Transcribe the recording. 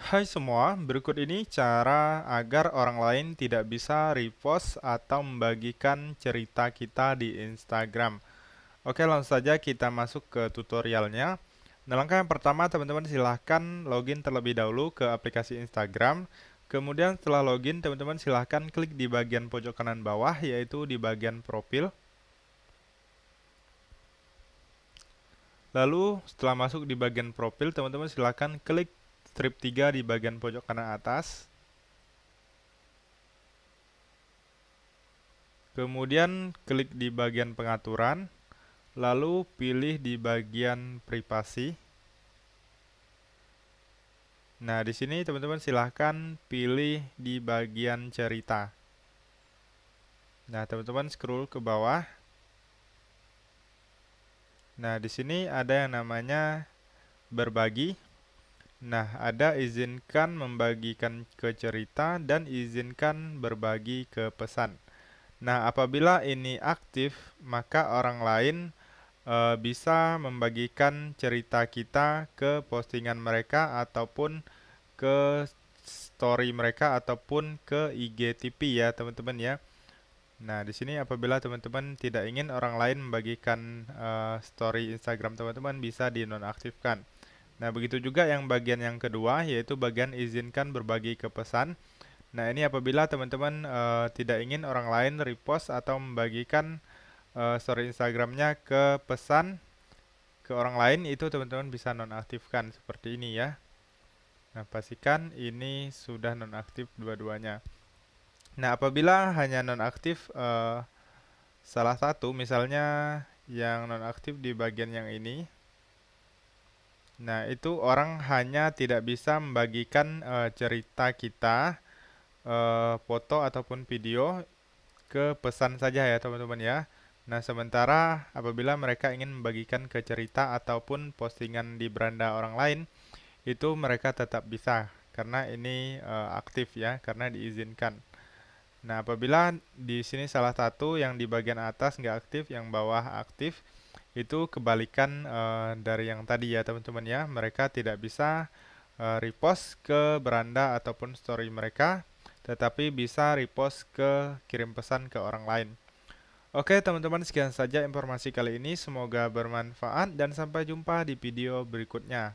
Hai semua, berikut ini cara agar orang lain tidak bisa repost atau membagikan cerita kita di Instagram. Oke, langsung saja kita masuk ke tutorialnya. Nah, langkah yang pertama, teman-teman silahkan login terlebih dahulu ke aplikasi Instagram. Kemudian setelah login, teman-teman silahkan klik di bagian pojok kanan bawah, yaitu di bagian profil. Lalu setelah masuk di bagian profil, teman-teman silahkan klik strip 3 di bagian pojok kanan atas. Kemudian klik di bagian pengaturan, lalu pilih di bagian privasi. Nah, di sini teman-teman silahkan pilih di bagian cerita. Nah, teman-teman scroll ke bawah. Nah, di sini ada yang namanya berbagi. Nah, ada izinkan membagikan ke cerita dan izinkan berbagi ke pesan. Nah, apabila ini aktif, maka orang lain bisa membagikan cerita kita ke postingan mereka ataupun ke story mereka ataupun ke IGTV ya, teman-teman ya. Nah, di sini apabila teman-teman tidak ingin orang lain membagikan story Instagram teman-teman bisa dinonaktifkan. Nah, begitu juga yang bagian yang kedua yaitu bagian izinkan berbagi ke pesan. Nah, ini apabila teman-teman tidak ingin orang lain repost atau membagikan story Instagramnya ke pesan ke orang lain, itu teman-teman bisa nonaktifkan seperti ini ya. Nah, pastikan ini sudah nonaktif dua-duanya. Nah, apabila hanya nonaktif salah satu, misalnya yang nonaktif di bagian yang ini, nah itu orang hanya tidak bisa membagikan cerita kita, foto ataupun video ke pesan saja ya teman-teman ya. Nah, sementara apabila mereka ingin membagikan ke cerita ataupun postingan di beranda orang lain, itu mereka tetap bisa karena ini aktif ya, karena diizinkan. Nah, apabila di sini salah satu yang di bagian atas nggak aktif, yang bawah aktif, itu kebalikan dari yang tadi ya teman-teman ya. Mereka tidak bisa repost ke beranda ataupun story mereka, tetapi bisa repost ke kirim pesan ke orang lain. Oke teman-teman, sekian saja informasi kali ini. Semoga bermanfaat dan sampai jumpa di video berikutnya.